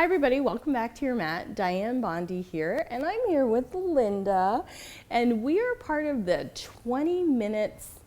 Hi everybody, welcome back to your mat. Dianne Bondy here, and I'm here with Linda, and we are part of the 20 minutes,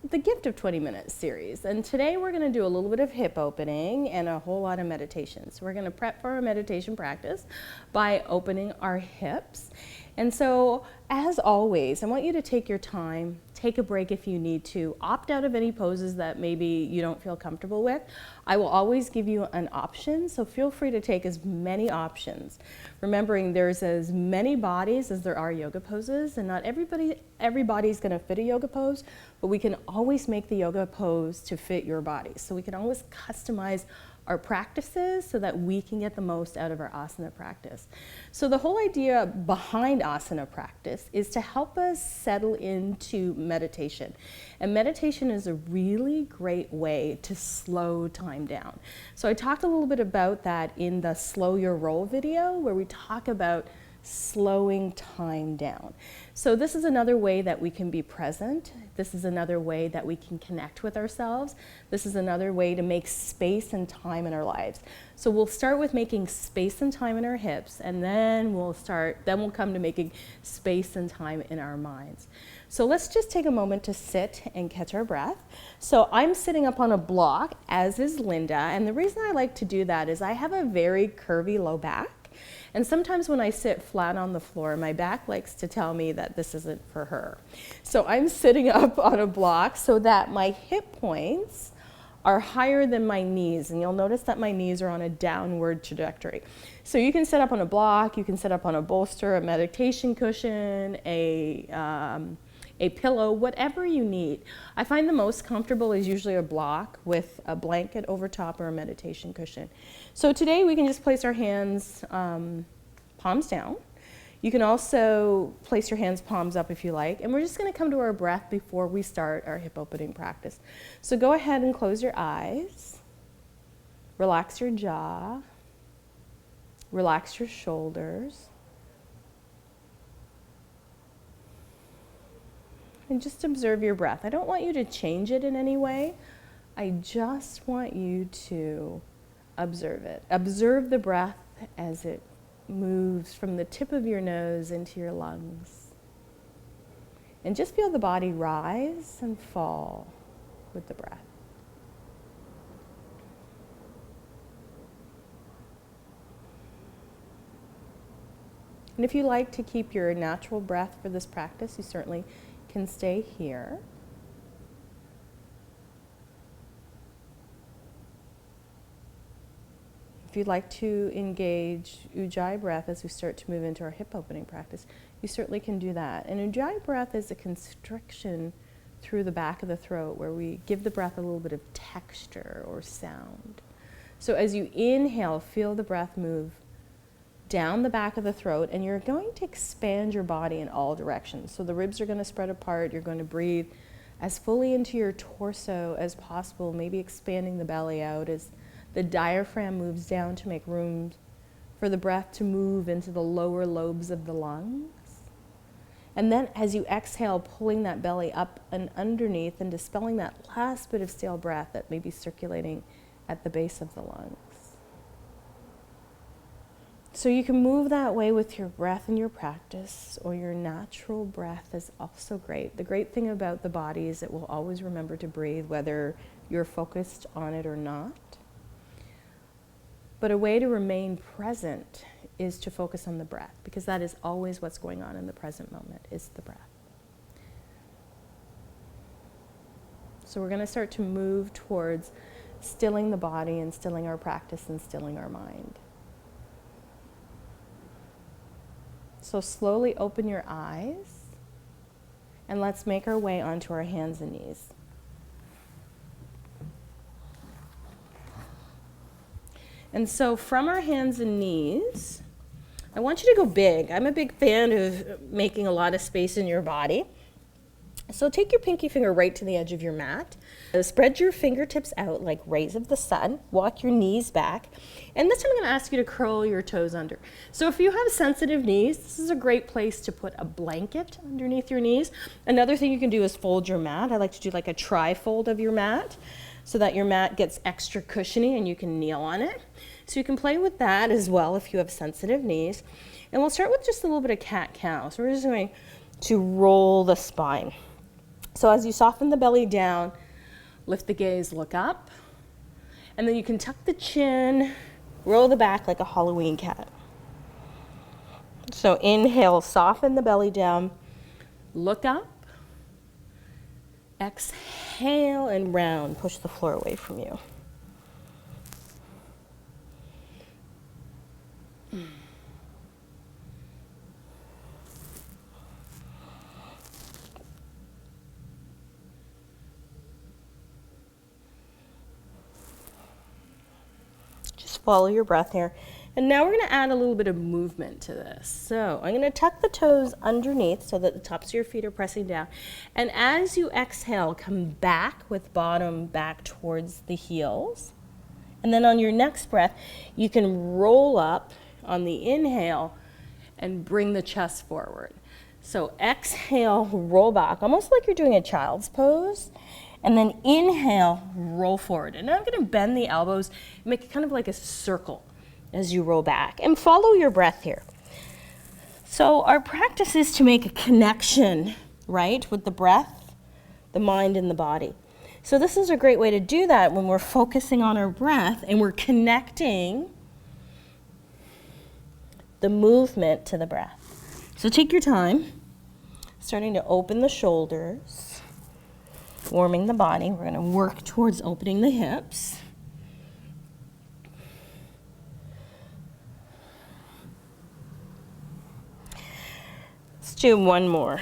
the gift of 20 minutes series. And today we're going to do a little bit of hip opening and a whole lot of meditation. So we're going to prep for our meditation practice by opening our hips. And so, as always, I want you to take your time, take a break if you need to, opt out of any poses that maybe you don't feel comfortable with. I will always give you an option, so feel free to take as many options. Remembering there's as many bodies as there are yoga poses, and not everybody's going to fit a yoga pose, but we can always make the yoga pose to fit your body. So we can always customize our practices so that we can get the most out of our asana practice. So the whole idea behind asana practice is to help us settle into meditation. And meditation is a really great way to slow time down. So I talked a little bit about that in the Slow Your Roll video, where we talk about slowing time down. So this is another way that we can be present. This is another way that we can connect with ourselves. This is another way to make space and time in our lives. So we'll start with making space and time in our hips, and then we'll come to making space and time in our minds. So let's just take a moment to sit and catch our breath. So I'm sitting up on a block, as is Linda, and the reason I like to do that is I have a very curvy low back. And sometimes when I sit flat on the floor, my back likes to tell me that this isn't for her. So I'm sitting up on a block so that my hip points are higher than my knees. And you'll notice that my knees are on a downward trajectory. So you can sit up on a block, you can sit up on a bolster, a meditation cushion, a pillow, whatever you need. I find the most comfortable is usually a block with a blanket over top or a meditation cushion. So today we can just place our hands palms down. You can also place your hands palms up if you like. And we're just going to come to our breath before we start our hip opening practice. So go ahead and close your eyes. Relax your jaw. Relax your shoulders. And just observe your breath. I don't want you to change it in any way. I just want you to observe it. Observe the breath as it moves from the tip of your nose into your lungs. And just feel the body rise and fall with the breath. And if you like to keep your natural breath for this practice, you certainly can stay here. If you'd like to engage Ujjayi breath as we start to move into our hip opening practice, you certainly can do that. And Ujjayi breath is a constriction through the back of the throat where we give the breath a little bit of texture or sound. So as you inhale, feel the breath move down the back of the throat, and you're going to expand your body in all directions. So the ribs are going to spread apart. You're going to breathe as fully into your torso as possible, maybe expanding the belly out as the diaphragm moves down to make room for the breath to move into the lower lobes of the lungs. And then as you exhale, pulling that belly up and underneath and dispelling that last bit of stale breath that may be circulating at the base of the lungs. So you can move that way with your breath in your practice, or your natural breath is also great. The great thing about the body is it will always remember to breathe whether you're focused on it or not. But a way to remain present is to focus on the breath, because that is always what's going on in the present moment, is the breath. So we're going to start to move towards stilling the body and stilling our practice and stilling our mind. So slowly open your eyes, and let's make our way onto our hands and knees. And so from our hands and knees, I want you to go big. I'm a big fan of making a lot of space in your body. So take your pinky finger right to the edge of your mat. Spread your fingertips out like rays of the sun. Walk your knees back. And this time I'm going to ask you to curl your toes under. So if you have sensitive knees, this is a great place to put a blanket underneath your knees. Another thing you can do is fold your mat. I like to do like a tri-fold of your mat so that your mat gets extra cushiony and you can kneel on it. So you can play with that as well if you have sensitive knees. And we'll start with just a little bit of cat-cow. So we're just going to roll the spine. So as you soften the belly down, lift the gaze, look up. And then you can tuck the chin, roll the back like a Halloween cat. So inhale, soften the belly down, look up. Exhale and round, push the floor away from you. Just follow your breath here. And now we're going to add a little bit of movement to this. So I'm going to tuck the toes underneath so that the tops of your feet are pressing down. And as you exhale, come back with bottom back towards the heels. And then on your next breath, you can roll up on the inhale and bring the chest forward. So exhale, roll back, almost like you're doing a child's pose. And then inhale, roll forward. And now I'm going to bend the elbows, make it kind of like a circle as you roll back, and follow your breath here. So our practice is to make a connection, right, with the breath, the mind, and the body. So this is a great way to do that when we're focusing on our breath and we're connecting the movement to the breath. So take your time, starting to open the shoulders, warming the body. We're going to work towards opening the hips. Do one more.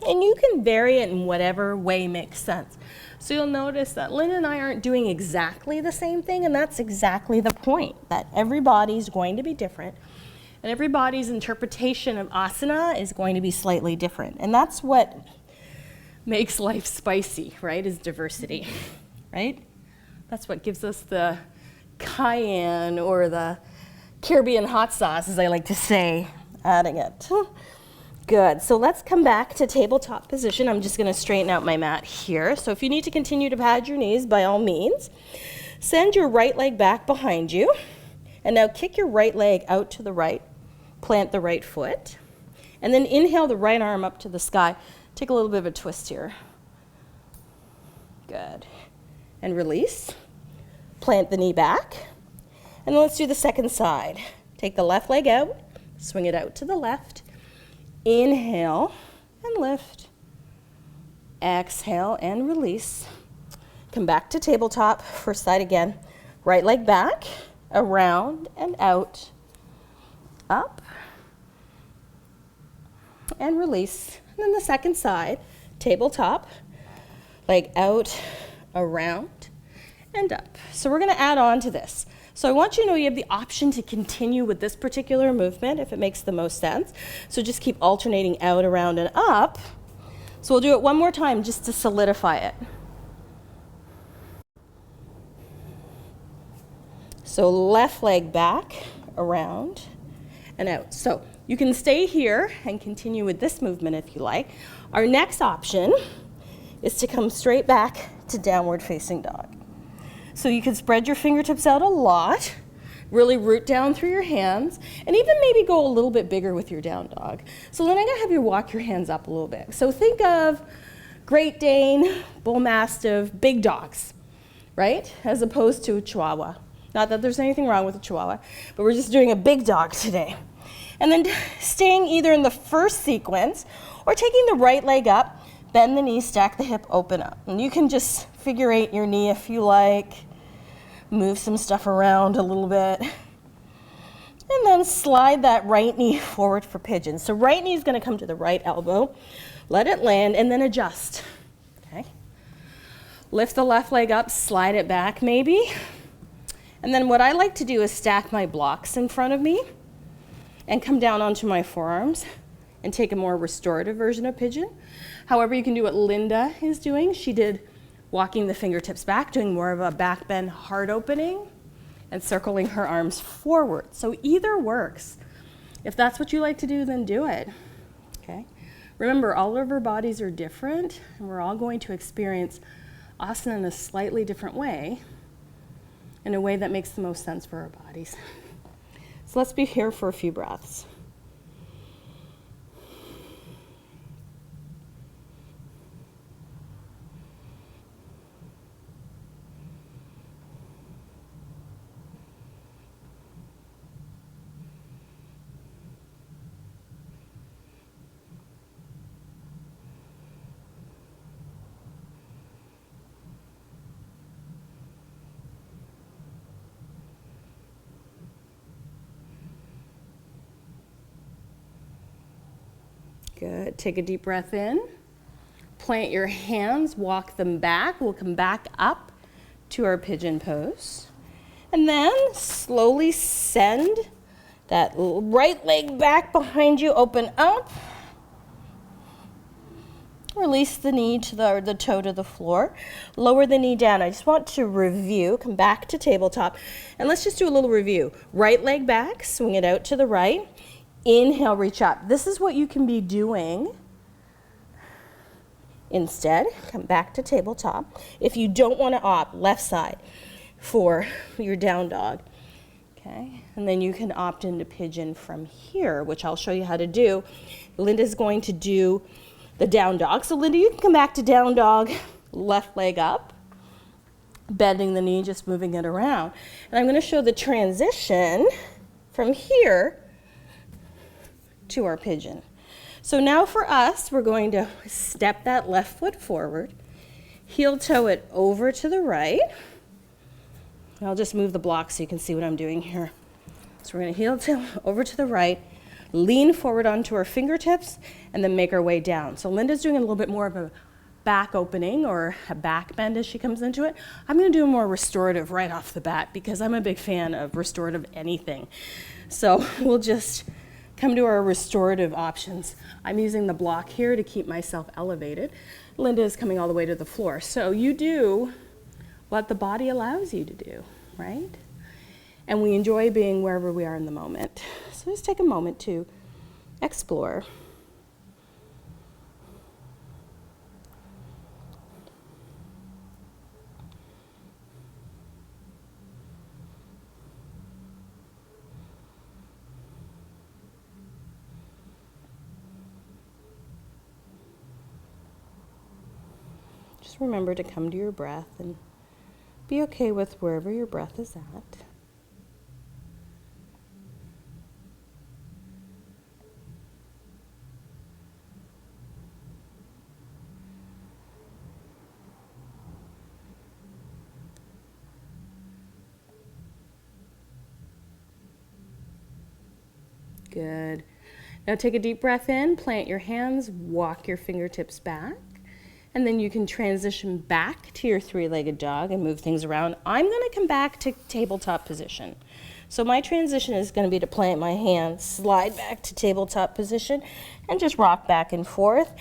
And you can vary it in whatever way makes sense. So you'll notice that Lynn and I aren't doing exactly the same thing, and that's exactly the point, that everybody's going to be different, and everybody's interpretation of asana is going to be slightly different. And that's what makes life spicy, right, is diversity, right? That's what gives us the cayenne or the Caribbean hot sauce, as I like to say, adding it. Good, so let's come back to tabletop position. I'm just gonna straighten out my mat here. So if you need to continue to pad your knees, by all means, send your right leg back behind you. And now kick your right leg out to the right, plant the right foot, and then inhale the right arm up to the sky. Take a little bit of a twist here. Good, and release. Plant the knee back. And then let's do the second side. Take the left leg out, swing it out to the left. Inhale and lift. Exhale and release. Come back to tabletop. First side again. Right leg back, around and out. Up. And release. And then the second side. Tabletop. Leg out, around, and up. So we're going to add on to this. So I want you to know you have the option to continue with this particular movement if it makes the most sense. So just keep alternating out, around, and up. So we'll do it one more time just to solidify it. So left leg back, around, and out. So you can stay here and continue with this movement if you like. Our next option is to come straight back to downward facing dog. So you can spread your fingertips out a lot, really root down through your hands, and even maybe go a little bit bigger with your down dog. So then I'm gonna have you walk your hands up a little bit. So think of Great Dane, Bull Mastiff, big dogs, right? As opposed to a Chihuahua. Not that there's anything wrong with a Chihuahua, but we're just doing a big dog today. And then staying either in the first sequence or taking the right leg up, bend the knee, stack the hip, open up. And you can just figure eight your knee if you like. Move some stuff around a little bit. And then slide that right knee forward for pigeon. So right knee is going to come to the right elbow. Let it land and then adjust. Okay. Lift the left leg up, slide it back maybe. And then what I like to do is stack my blocks in front of me and come down onto my forearms and take a more restorative version of pigeon. However, you can do what Linda is doing. She did walking the fingertips back, doing more of a back bend heart opening and circling her arms forward. So either works. If that's what you like to do, then do it. Okay. Remember, all of our bodies are different, and we're all going to experience asana in a slightly different way. in a way that makes the most sense for our bodies. So let's be here for a few breaths. Good. Take a deep breath in. Plant your hands, walk them back. We'll come back up to our pigeon pose. And then slowly send that right leg back behind you, open up. Release the knee to the toe to the floor. Lower the knee down. I just want to review, come back to tabletop. And let's just do a little review. Right leg back, swing it out to the right. Inhale, reach up. This is what you can be doing instead. Come back to tabletop. If you don't want to opt, left side for your down dog. Okay, and then you can opt into pigeon from here, which I'll show you how to do. Linda's going to do the down dog. So Linda, you can come back to down dog, left leg up, bending the knee, just moving it around. And I'm going to show the transition from here to our pigeon. So now for us, we're going to step that left foot forward, heel toe it over to the right. I'll just move the block so you can see what I'm doing here. So we're going to heel toe over to the right, lean forward onto our fingertips, and then make our way down. So Linda's doing a little bit more of a back opening or a back bend as she comes into it. I'm going to do a more restorative right off the bat because I'm a big fan of restorative anything. So we'll just come to our restorative options. I'm using the block here to keep myself elevated. Linda is coming all the way to the floor. So you do what the body allows you to do, right? And we enjoy being wherever we are in the moment. So just take a moment to explore. Just remember to come to your breath and be okay with wherever your breath is at. Good. Now take a deep breath in, plant your hands, walk your fingertips back, and then you can transition back to your three-legged dog and move things around. I'm going to come back to tabletop position. So my transition is going to be to plant my hands, slide back to tabletop position, and just rock back and forth.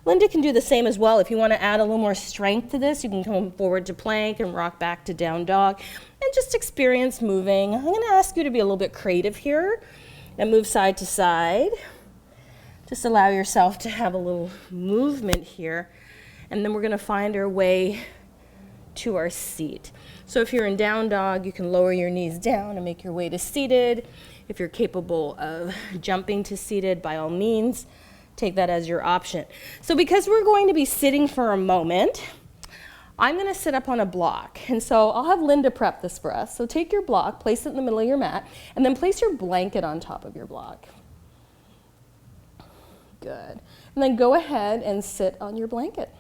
Linda can do the same as well. If you want to add a little more strength to this, you can come forward to plank and rock back to down dog and just experience moving. I'm going to ask you to be a little bit creative here and move side to side. Just allow yourself to have a little movement here. And then we're going to find our way to our seat. So if you're in down dog, you can lower your knees down and make your way to seated. If you're capable of jumping to seated, by all means, take that as your option. So because we're going to be sitting for a moment, I'm going to sit up on a block. And so I'll have Linda prep this for us. So take your block, place it in the middle of your mat, and then place your blanket on top of your block. Good. And then go ahead and sit on your blanket.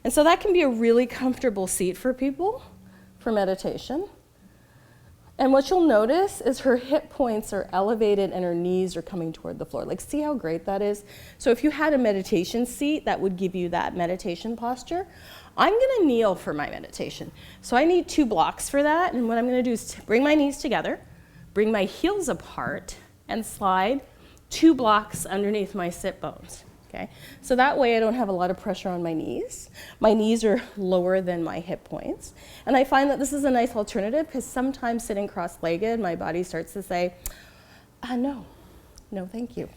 And so that can be a really comfortable seat for people for meditation. And what you'll notice is her hip points are elevated and her knees are coming toward the floor. Like, see how great that is? So if you had a meditation seat, that would give you that meditation posture. I'm going to kneel for my meditation. So I need 2 blocks for that. And what I'm going to do is bring my knees together, bring my heels apart, and slide 2 blocks underneath my sit bones. Okay? So that way I don't have a lot of pressure on my knees. My knees are lower than my hip points. And I find that this is a nice alternative because sometimes sitting cross-legged, my body starts to say, no, No, thank you.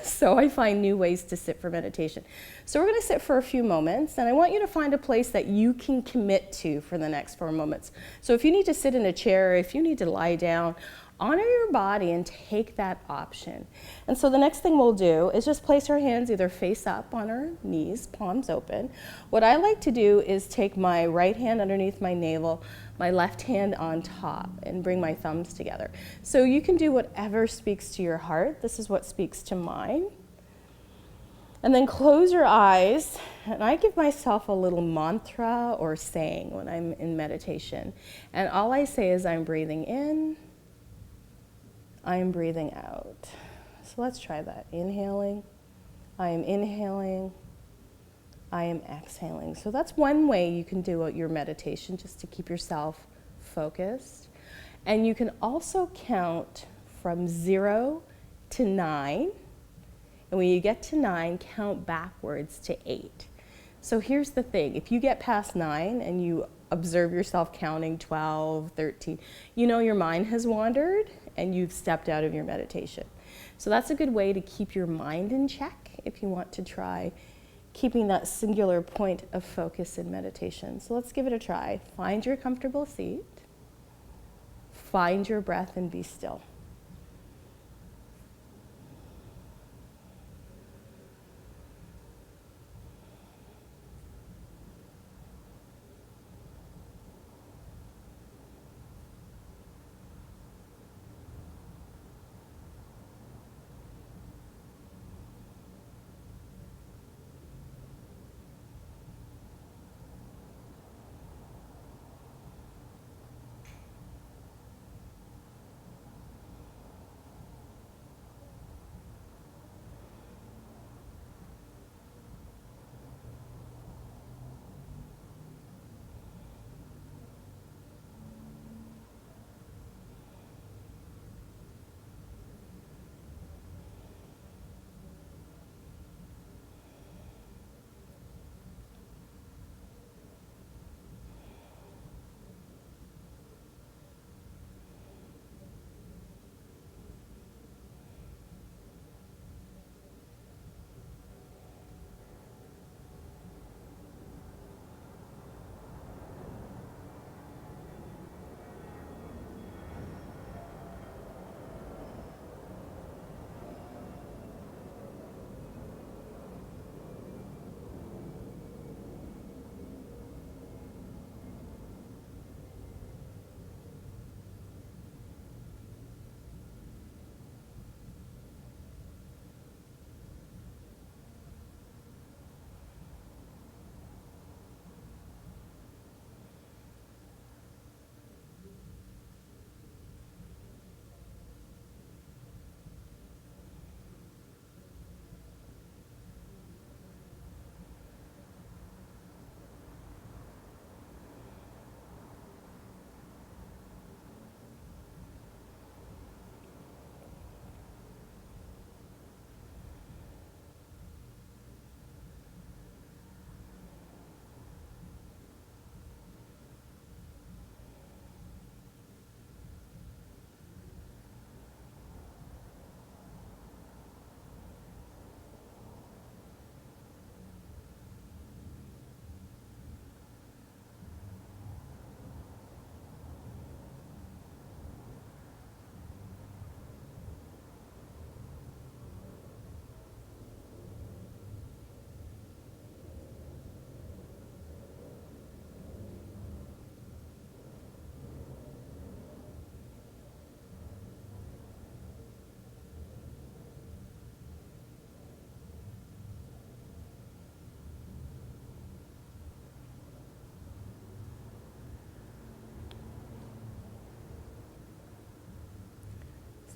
So I find new ways to sit for meditation. So we're going to sit for a few moments, and I want you to find a place that you can commit to for the next 4 moments. So if you need to sit in a chair, if you need to lie down, honor your body and take that option. And so the next thing we'll do is just place our hands either face up on our knees, palms open. What I like to do is take my right hand underneath my navel, my left hand on top, and bring my thumbs together. So you can do whatever speaks to your heart. This is what speaks to mine. And then close your eyes, and I give myself a little mantra or saying when I'm in meditation. And all I say is I'm breathing in, I'm breathing out. So let's try that. Inhaling, I am inhaling, I am exhaling. So that's one way you can do your meditation, just to keep yourself focused. And you can also count from 0 to 9. And when you get to 9, count backwards to 8. So here's the thing. If you get past 9 and you observe yourself counting 12, 13, you know your mind has wandered and you've stepped out of your meditation. So that's a good way to keep your mind in check if you want to try keeping that singular point of focus in meditation. So let's give it a try. Find your comfortable seat. Find your breath and be still.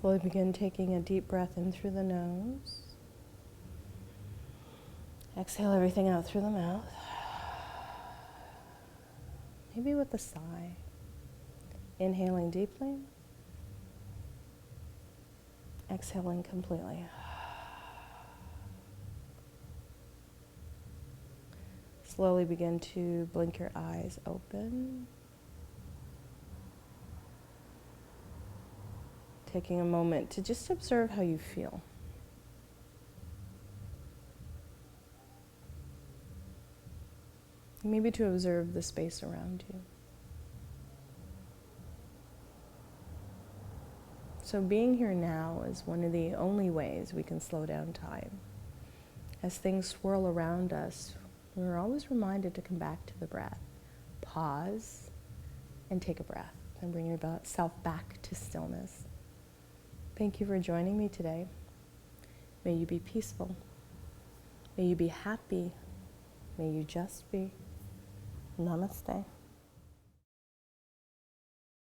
Slowly begin taking a deep breath in through the nose. Exhale everything out through the mouth. Maybe with a sigh. Inhaling deeply. Exhaling completely. Slowly begin to blink your eyes open. Taking a moment to just observe how you feel. Maybe to observe the space around you. So being here now is one of the only ways we can slow down time. As things swirl around us, we're always reminded to come back to the breath. Pause and take a breath and bring yourself back to stillness. Thank you for joining me today. May you be peaceful. May you be happy. May you just be. Namaste.